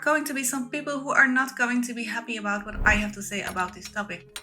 going to be some people who are not going to be happy about what I have to say about this topic.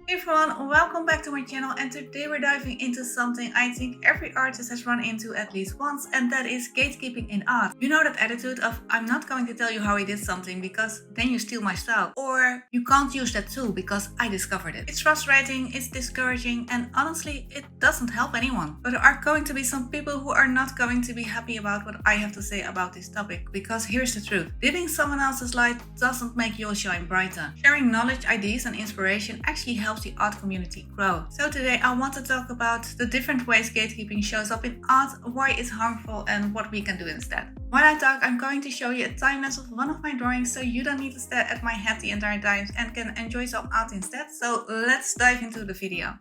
Hey everyone, welcome back to my channel, and today we're diving into something I think every artist has run into at least once, and that is gatekeeping in art. You know that attitude of I'm not going to tell you how I did something because then you steal my style, or you can't use that tool because I discovered it. It's frustrating, it's discouraging, and honestly it doesn't help anyone. But there are going to be some people who are not going to be happy about what I have to say about this topic, because here's the truth. Dimming someone else's light doesn't make yours shine brighter. Sharing knowledge, ideas and inspiration actually helps the art community grow. So today I want to talk about the different ways gatekeeping shows up in art, why it's harmful and what we can do instead. While I talk, I'm going to show you a time-lapse of one of my drawings so you don't need to stare at my head the entire time and can enjoy some art instead. So let's dive into the video.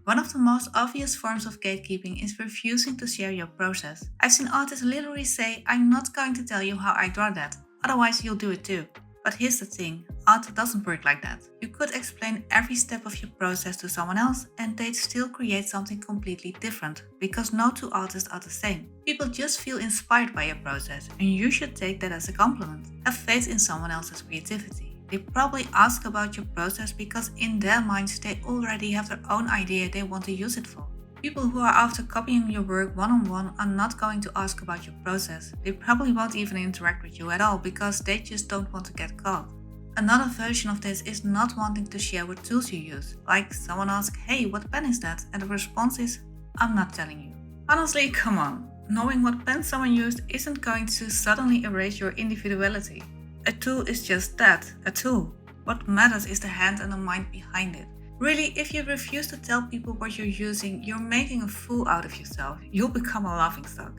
One of the most obvious forms of gatekeeping is refusing to share your process. I've seen artists literally say, I'm not going to tell you how I draw that, otherwise you'll do it too. But here's the thing, art doesn't work like that. You could explain every step of your process to someone else and they'd still create something completely different, because no two artists are the same. People just feel inspired by your process, and you should take that as a compliment. Have faith in someone else's creativity. They probably ask about your process because in their minds they already have their own idea they want to use it for. People who are after copying your work one-on-one are not going to ask about your process. They probably won't even interact with you at all because they just don't want to get caught. Another version of this is not wanting to share what tools you use. Like someone asks, hey, what pen is that? And the response is, I'm not telling you. Honestly, come on. Knowing what pen someone used isn't going to suddenly erase your individuality. A tool is just that, a tool. What matters is the hand and the mind behind it. Really, if you refuse to tell people what you're using, you're making a fool out of yourself. You'll become a laughingstock.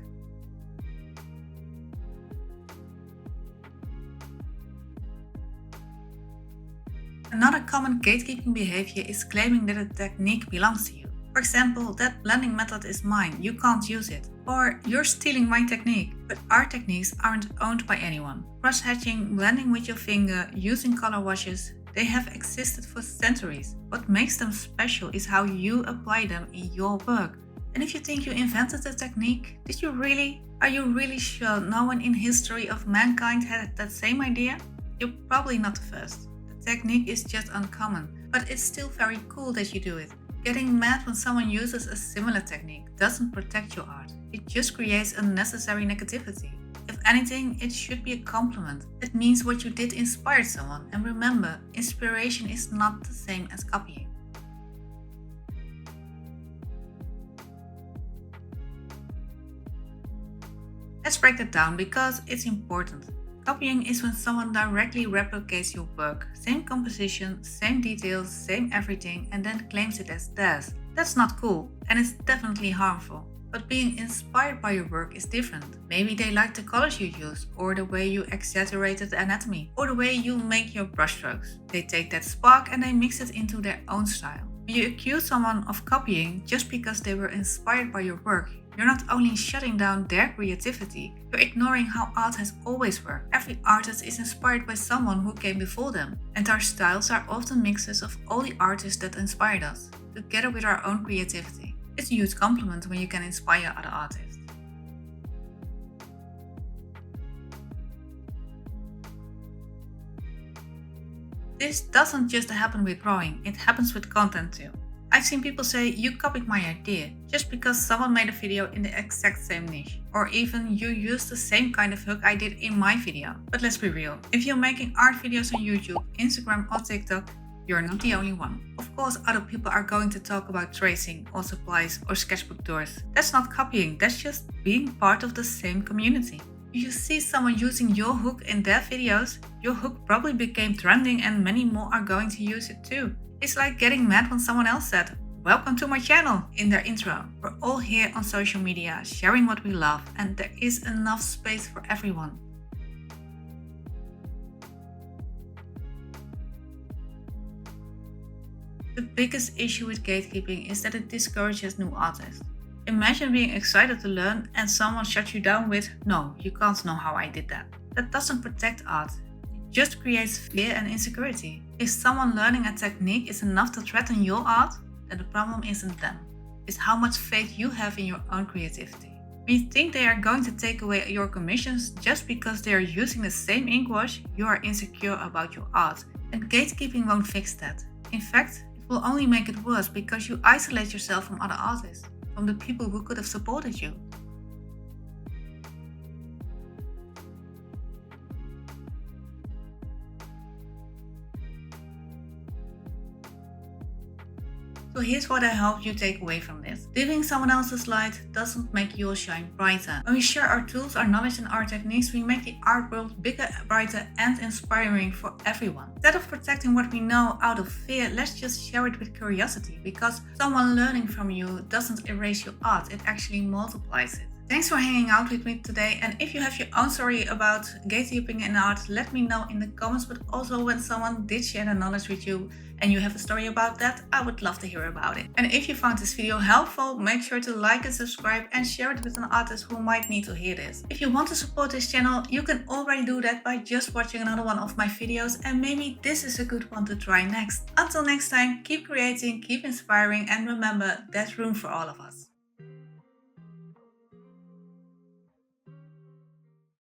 Another common gatekeeping behavior is claiming that a technique belongs to you. For example, that blending method is mine, you can't use it. Or you're stealing my technique. But art techniques aren't owned by anyone. Cross-hatching, blending with your finger, using color washes, they have existed for centuries. What makes them special is how you apply them in your work. And if you think you invented the technique, did you really? Are you really sure no one in history of mankind had that same idea? You're probably not the first. The technique is just uncommon, but it's still very cool that you do it. Getting mad when someone uses a similar technique doesn't protect your art. It just creates unnecessary negativity. If anything, it should be a compliment. It means what you did inspired someone. And remember, inspiration is not the same as copying. Let's break that down because it's important. Copying is when someone directly replicates your work, same composition, same details, same everything, and then claims it as theirs. That's not cool, and it's definitely harmful. But being inspired by your work is different. Maybe they like the colors you use, or the way you exaggerated the anatomy, or the way you make your brushstrokes. They take that spark and they mix it into their own style. When you accuse someone of copying just because they were inspired by your work, you're not only shutting down their creativity, you're ignoring how art has always worked. Every artist is inspired by someone who came before them, and our styles are often mixes of all the artists that inspired us, together with our own creativity. It's a huge compliment when you can inspire other artists. This doesn't just happen with drawing, it happens with content too. I've seen people say, you copied my idea, just because someone made a video in the exact same niche. Or even, you used the same kind of hook I did in my video. But let's be real, if you're making art videos on YouTube, Instagram or TikTok, you're not the only one. Of course, other people are going to talk about tracing or supplies or sketchbook tours. That's not copying, that's just being part of the same community. If you see someone using your hook in their videos, your hook probably became trending and many more are going to use it too. It's like getting mad when someone else said, welcome to my channel, in their intro. We're all here on social media, sharing what we love, and there is enough space for everyone. The biggest issue with gatekeeping is that it discourages new artists. Imagine being excited to learn and someone shuts you down with, no, you can't know how I did that. That doesn't protect art. It just creates fear and insecurity. If someone learning a technique is enough to threaten your art, then the problem isn't them. is how much faith you have in your own creativity. When you think they are going to take away your commissions just because they are using the same ink wash, you are insecure about your art. And gatekeeping won't fix that. In fact, it will only make it worse because you isolate yourself from other artists, from the people who could have supported you. So here's what I hope you take away from this. Dimming someone else's light doesn't make yours shine brighter. When we share our tools, our knowledge and our techniques, we make the art world bigger, brighter and inspiring for everyone. Instead of protecting what we know out of fear, let's just share it with curiosity, because someone learning from you doesn't erase your art, it actually multiplies it. Thanks for hanging out with me today, and if you have your own story about gatekeeping in art, let me know in the comments, but also when someone did share their knowledge with you and you have a story about that, I would love to hear about it. And if you found this video helpful, make sure to like and subscribe and share it with an artist who might need to hear this. If you want to support this channel, you can already do that by just watching another one of my videos, and maybe this is a good one to try next. Until next time, keep creating, keep inspiring, and remember, there's room for all of us.